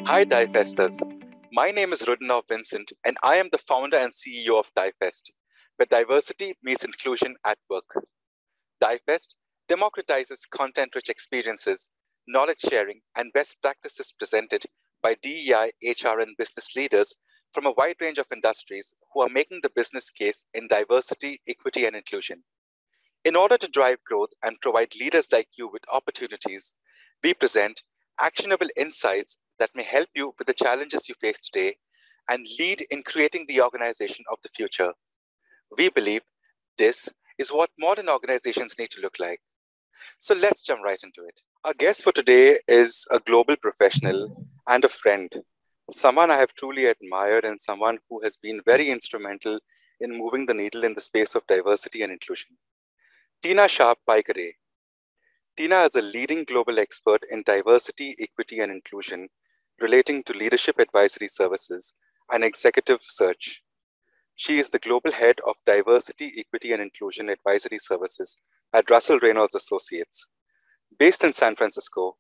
Hi, Divesters. My name is Rudinav Vincent, and I am the founder and CEO of Divest, where diversity meets inclusion at work. Divest democratizes content-rich experiences, knowledge sharing, and best practices presented by DEI, HR, and business leaders from a wide range of industries who are making the business case in diversity, equity, and inclusion. In order to drive growth and provide leaders like you with opportunities, we present actionable insights that may help you with the challenges you face today and lead in creating the organization of the future. We believe this is what modern organizations need to look like. So let's jump right into it. Our guest for today is a global professional and a friend, someone I have truly admired and someone who has been very instrumental in moving the needle in the space of diversity and inclusion. Tina Sharp-Paikare. Tina is a leading global expert in diversity, equity, and inclusion relating to leadership advisory services and executive search. She is the global head of diversity, equity, and inclusion advisory services at Russell Reynolds Associates. Based in San Francisco,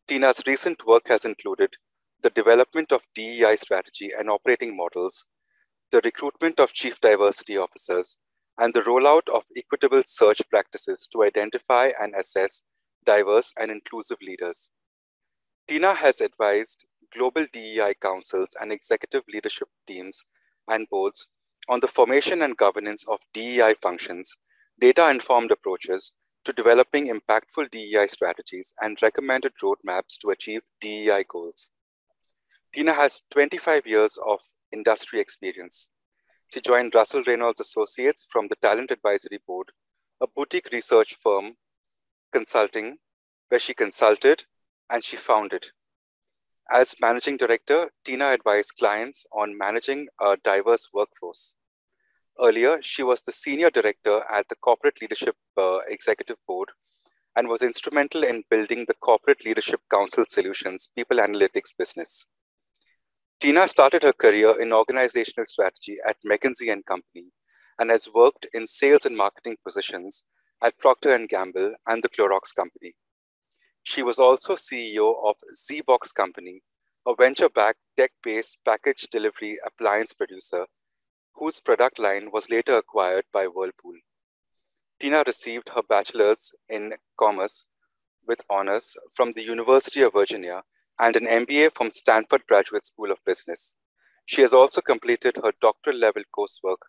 Tina's recent work has included the development of DEI strategy and operating models, the recruitment of chief diversity officers, and the rollout of equitable search practices to identify and assess diverse and inclusive leaders. Tina has advised global DEI councils and executive leadership teams and boards on the formation and governance of DEI functions, data-informed approaches to developing impactful DEI strategies, and recommended roadmaps to achieve DEI goals. Tina has 25 years of industry experience. She joined Russell Reynolds Associates from the Talent Advisory Board, a boutique research firm consulting, where she consulted and she founded. As managing director, Tina advised clients on managing a diverse workforce. Earlier, she was the senior director at the Corporate Leadership Executive Board and was instrumental in building the Corporate Leadership Council Solutions people analytics business. Tina started her career in organizational strategy at McKinsey & Company and has worked in sales and marketing positions at Procter & Gamble and the Clorox Company. She was also CEO of Z-Box Company, a venture-backed tech-based package delivery appliance producer whose product line was later acquired by Whirlpool. Tina received her bachelor's in commerce with honors from the University of Virginia and an MBA from Stanford Graduate School of Business. She has also completed her doctoral level coursework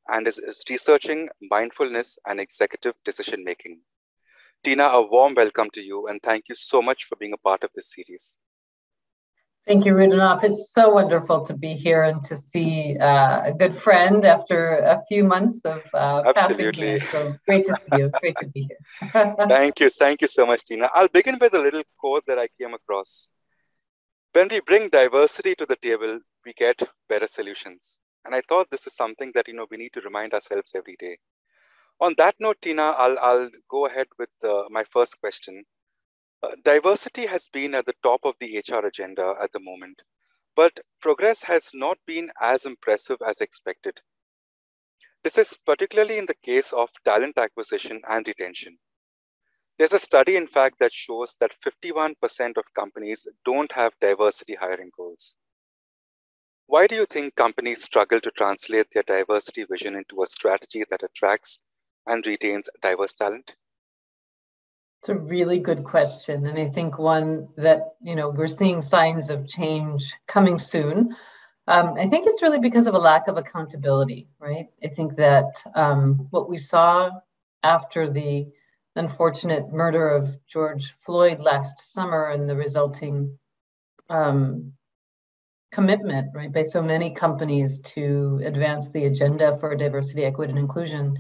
and is researching mindfulness and executive decision making. Tina, a warm welcome to you, and thank you so much for being a part of this series. Thank you, Rudinav. It's so wonderful to be here and to see a good friend after a few months of passing here. So great to see you. Great to be here. Thank you so much, Tina. I'll begin with a little quote that I came across. When we bring diversity to the table, we get better solutions. And I thought this is something that we need to remind ourselves every day. On that note, Tina, I'll go ahead with my first question. Diversity has been at the top of the HR agenda at the moment, but progress has not been as impressive as expected. This is particularly in the case of talent acquisition and retention. There's a study, in fact, that shows that 51% of companies don't have diversity hiring goals. Why do you think companies struggle to translate their diversity vision into a strategy that attracts and retains diverse talent? It's a really good question. And I think one that, we're seeing signs of change coming soon. I think it's really because of a lack of accountability, right? I think that what we saw after the unfortunate murder of George Floyd last summer and the resulting commitment, right, by so many companies to advance the agenda for diversity, equity, and inclusion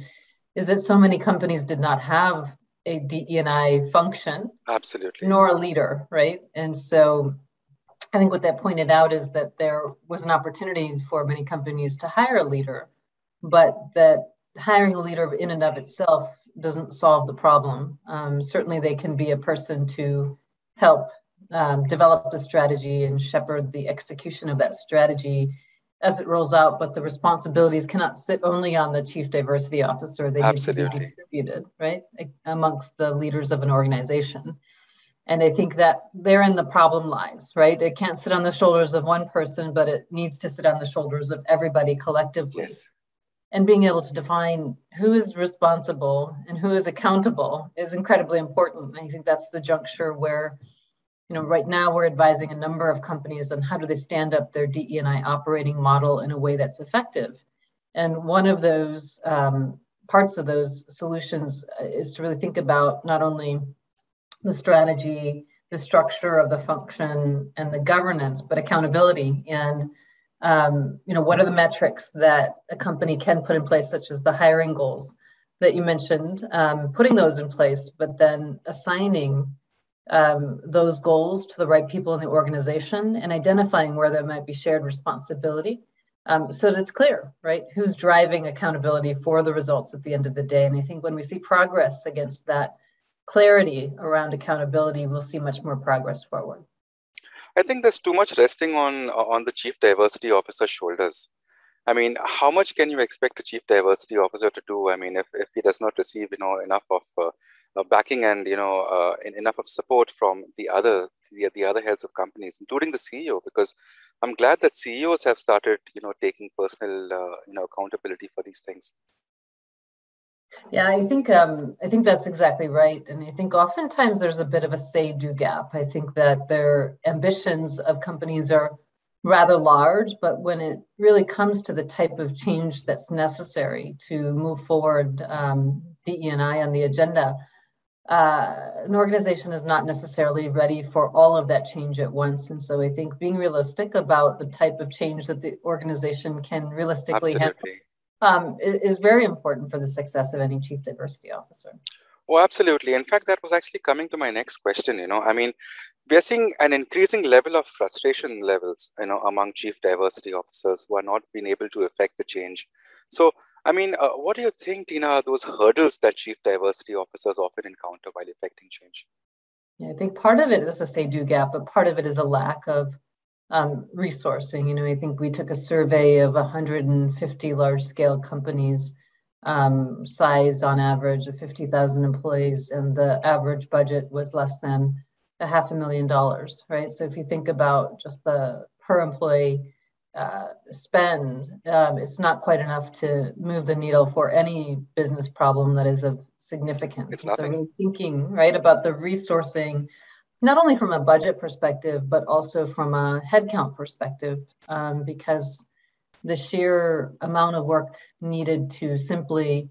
is that so many companies did not have a DE&I function. Absolutely. Nor a leader, right? And so I think what that pointed out is that there was an opportunity for many companies to hire a leader, but that hiring a leader in and of itself doesn't solve the problem. Certainly they can be a person to help develop the strategy and shepherd the execution of that strategy as it rolls out, but the responsibilities cannot sit only on the chief diversity officer. They Absolutely. need to be distributed, right, amongst the leaders of an organization. And I think that therein the problem lies, right? It can't sit on the shoulders of one person, but it needs to sit on the shoulders of everybody collectively. Yes. And being able to define who is responsible and who is accountable is incredibly important. And I think that's the juncture where, right now we're advising a number of companies on how do they stand up their DE&I operating model in a way that's effective. And one of those parts of those solutions is to really think about not only the strategy, the structure of the function, and the governance, but accountability. And what are the metrics that a company can put in place, such as the hiring goals that you mentioned, putting those in place, but then assigning those goals to the right people in the organization and identifying where there might be shared responsibility, so that it's clear, right, who's driving accountability for the results at the end of the day. And I think when we see progress against that clarity around accountability, we'll see much more progress forward. I think there's too much resting on the chief diversity officer's shoulders. I mean, how much can you expect a chief diversity officer to do? I mean, if he does not receive, enough of backing and enough of support from the other heads of companies, including the CEO, because I'm glad that CEOs have started, taking personal, accountability for these things. Yeah, I think that's exactly right. And I think oftentimes there's a bit of a say-do gap. I think that their ambitions of companies are rather large, but when it really comes to the type of change that's necessary to move forward DE&I on the agenda, an organization is not necessarily ready for all of that change at once. And so I think being realistic about the type of change that the organization can realistically handle is very important for the success of any chief diversity officer. Oh, absolutely. In fact, that was actually coming to my next question. I mean, we are seeing an increasing level of frustration levels, among chief diversity officers who are not being able to effect the change. So, I mean, what do you think, Tina, are those hurdles that chief diversity officers often encounter while effecting change? Yeah, I think part of it is a say-do gap, but part of it is a lack of resourcing. I think we took a survey of 150 large-scale companies, size on average of 50,000 employees, and the average budget was less than $500,000, right? So if you think about just the per employee spend, it's not quite enough to move the needle for any business problem that is of significance. It's nothing. So really thinking, right, about the resourcing, not only from a budget perspective, but also from a headcount perspective, because the sheer amount of work needed to simply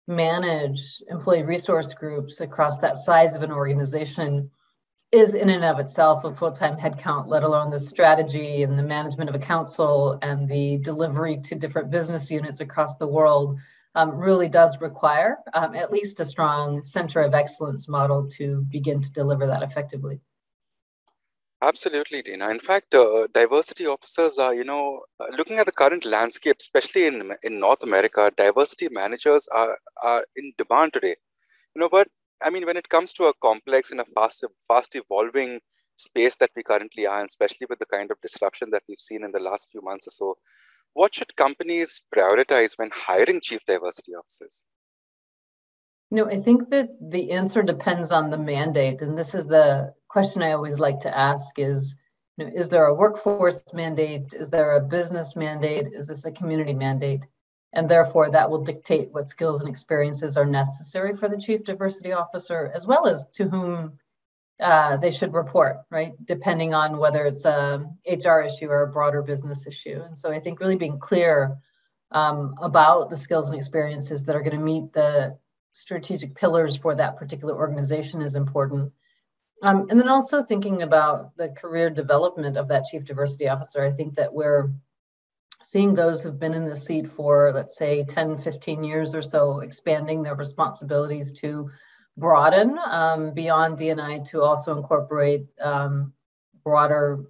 manage employee resource groups across that size of an organization is in and of itself a full-time headcount, let alone the strategy and the management of a council and the delivery to different business units across the world. Really does require at least a strong center of excellence model to begin to deliver that effectively. Absolutely, Dina. In fact, diversity officers are, looking at the current landscape, especially in North America, diversity managers are in demand today. But I mean, when it comes to a complex and a fast evolving space that we currently are, and especially with the kind of disruption that we've seen in the last few months or so, what should companies prioritize when hiring chief diversity officers? I think that the answer depends on the mandate. And this is the question I always like to ask is there a workforce mandate? Is there a business mandate? Is this a community mandate? And therefore, that will dictate what skills and experiences are necessary for the chief diversity officer, as well as to whom they should report, right? Depending on whether it's a HR issue or a broader business issue. And so I think really being clear about the skills and experiences that are going to meet the strategic pillars for that particular organization is important. And then also thinking about the career development of that chief diversity officer. I think that we're seeing those who've been in the seat for, let's say, 10, 15 years or so, expanding their responsibilities to broaden beyond D&I to also incorporate broader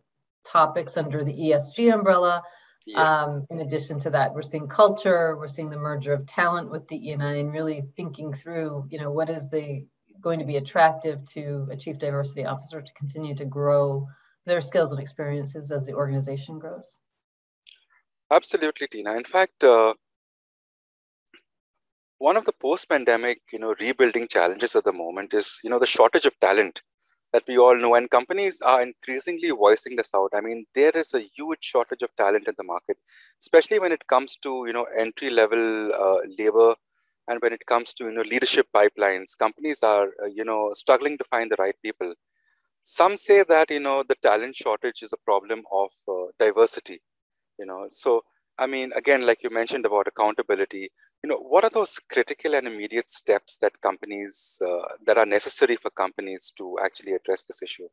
topics under the ESG umbrella. Yes. In addition to that, we're seeing culture, we're seeing the merger of talent with DE&I, and really thinking through, what is going to be attractive to a chief diversity officer to continue to grow their skills and experiences as the organization grows. Absolutely, Tina. In fact, one of the post-pandemic, rebuilding challenges at the moment is, the shortage of talent. that we all know, and companies are increasingly voicing this out. I mean, there is a huge shortage of talent in the market, especially when it comes to, entry level labor, and when it comes to, leadership pipelines. Companies are, struggling to find the right people. Some say that, the talent shortage is a problem of diversity, So, I mean, again, like you mentioned about accountability, what are those critical and immediate steps that companies, that are necessary for companies to actually address this issue?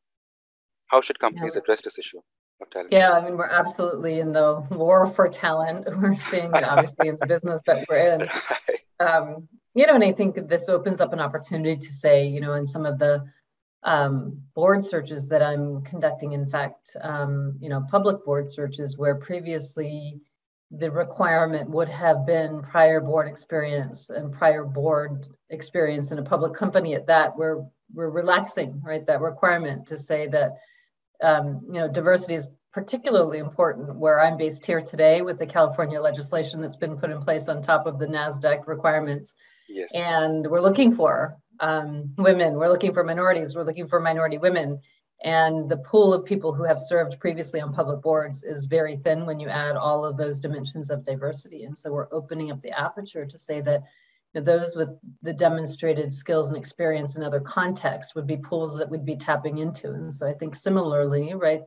How should companies address this issue of talent? Yeah, I mean, we're absolutely in the war for talent. We're seeing it obviously in the business that we're in. And I think this opens up an opportunity to say, in some of the board searches that I'm conducting, in fact, public board searches where previously the requirement would have been prior board experience and prior board experience in a public company at that, we're relaxing, right, that requirement to say that, diversity is particularly important where I'm based here today with the California legislation that's been put in place on top of the NASDAQ requirements. Yes. And we're looking for women, we're looking for minorities, we're looking for minority women. And the pool of people who have served previously on public boards is very thin when you add all of those dimensions of diversity. And so we're opening up the aperture to say that those with the demonstrated skills and experience in other contexts would be pools that we'd be tapping into. And so I think similarly, right,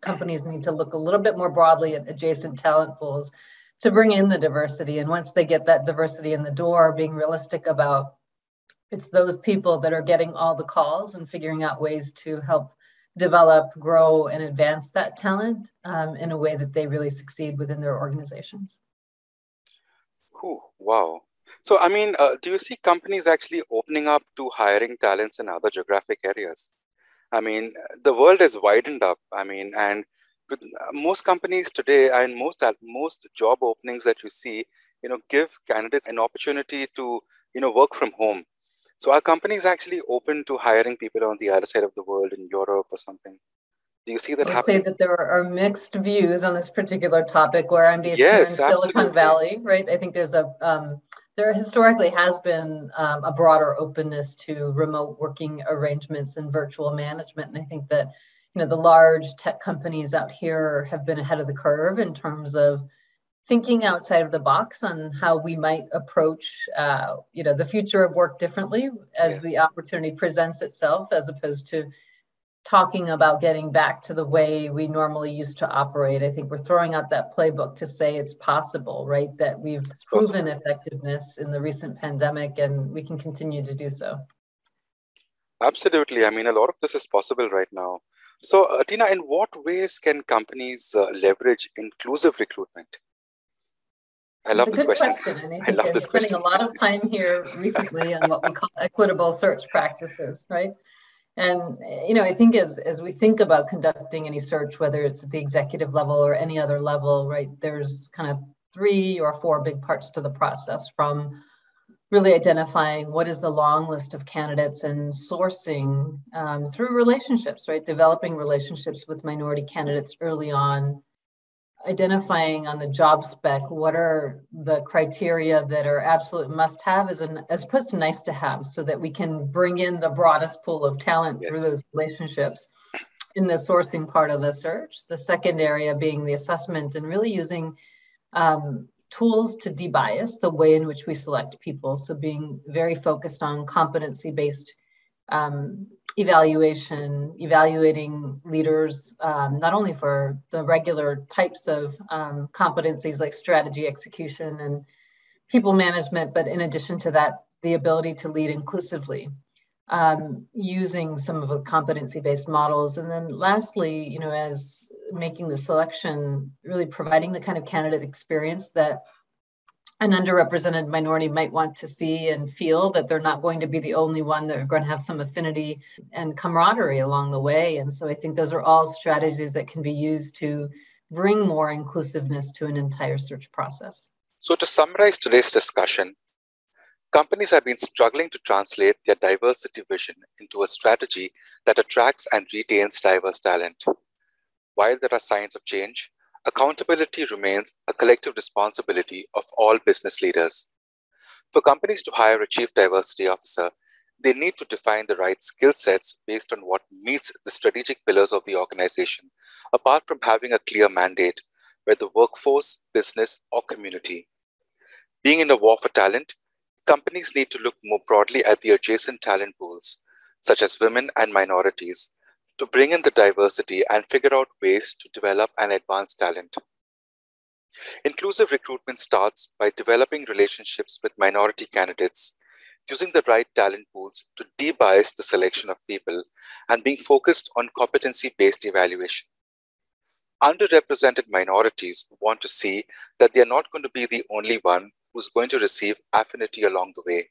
companies need to look a little bit more broadly at adjacent talent pools to bring in the diversity. And once they get that diversity in the door, being realistic about it's those people that are getting all the calls and figuring out ways to help develop, grow, and advance that talent in a way that they really succeed within their organizations. Ooh, wow. So, I mean, do you see companies actually opening up to hiring talents in other geographic areas? I mean, the world has widened up. I mean, and with most companies today and most job openings that you see, give candidates an opportunity to, work from home. So are companies actually open to hiring people on the other side of the world in Europe or something? Do you see that happening? I would say that there are mixed views on this particular topic where I'm based here in Silicon Valley, right? I think there historically has been a broader openness to remote working arrangements and virtual management. And I think that, the large tech companies out here have been ahead of the curve in terms of thinking outside of the box on how we might approach, the future of work differently as the opportunity presents itself, as opposed to talking about getting back to the way we normally used to operate. I think we're throwing out that playbook to say it's possible, right? That we've proven effectiveness in the recent pandemic and we can continue to do so. Absolutely. I mean, a lot of this is possible right now. So, Tina, in what ways can companies leverage inclusive recruitment? I love this question. And I think I'm spending a lot of time here recently on what we call equitable search practices, right? And, I think as we think about conducting any search, whether it's at the executive level or any other level, right, there's kind of 3 or 4 big parts to the process, from really identifying what is the long list of candidates and sourcing through relationships, right? Developing relationships with minority candidates early on, identifying on the job spec what are the criteria that are absolute must-have as opposed to nice to have, so that we can bring in the broadest pool of talent through those relationships in the sourcing part of the search. The second area being the assessment and really using tools to debias the way in which we select people. So being very focused on competency-based evaluating leaders, not only for the regular types of competencies like strategy, execution, and people management, but in addition to that, the ability to lead inclusively, using some of the competency-based models. And then lastly, as making the selection, really providing the kind of candidate experience that an underrepresented minority might want to see and feel, that they're not going to be the only one, that are going to have some affinity and camaraderie along the way. And so I think those are all strategies that can be used to bring more inclusiveness to an entire search process. So to summarize today's discussion, companies have been struggling to translate their diversity vision into a strategy that attracts and retains diverse talent. While there are signs of change, accountability remains a collective responsibility of all business leaders. For companies to hire a chief diversity officer, they need to define the right skill sets based on what meets the strategic pillars of the organization, apart from having a clear mandate, whether workforce, business, or community. Being in a war for talent, companies need to look more broadly at the adjacent talent pools, such as women and minorities, to bring in the diversity and figure out ways to develop and advance talent. Inclusive recruitment starts by developing relationships with minority candidates, using the right talent pools to de-bias the selection of people, and being focused on competency-based evaluation. Underrepresented minorities want to see that they are not going to be the only one who's going to receive affinity along the way.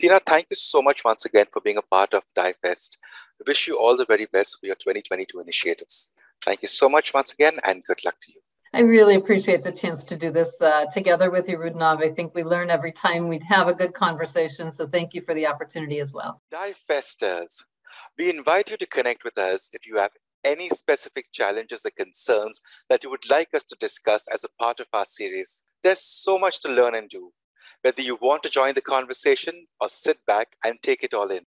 Tina, thank you so much once again for being a part of DIFest. I wish you all the very best for your 2022 initiatives. Thank you so much once again, and good luck to you. I really appreciate the chance to do this together with you, Rudnav. I think we learn every time we have a good conversation, so thank you for the opportunity as well. DIFesters, we invite you to connect with us if you have any specific challenges or concerns that you would like us to discuss as a part of our series. There's so much to learn and do, whether you want to join the conversation or sit back and take it all in.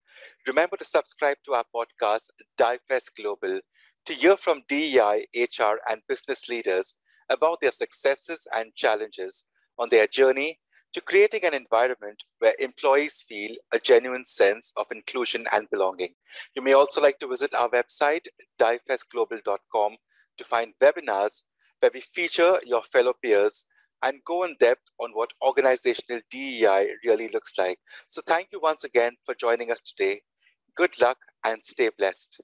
Remember to subscribe to our podcast, DIFest Global, to hear from DEI, HR, and business leaders about their successes and challenges on their journey to creating an environment where employees feel a genuine sense of inclusion and belonging. You may also like to visit our website, difestglobal.com, to find webinars where we feature your fellow peers and go in depth on what organizational DEI really looks like. So thank you once again for joining us today. Good luck and stay blessed.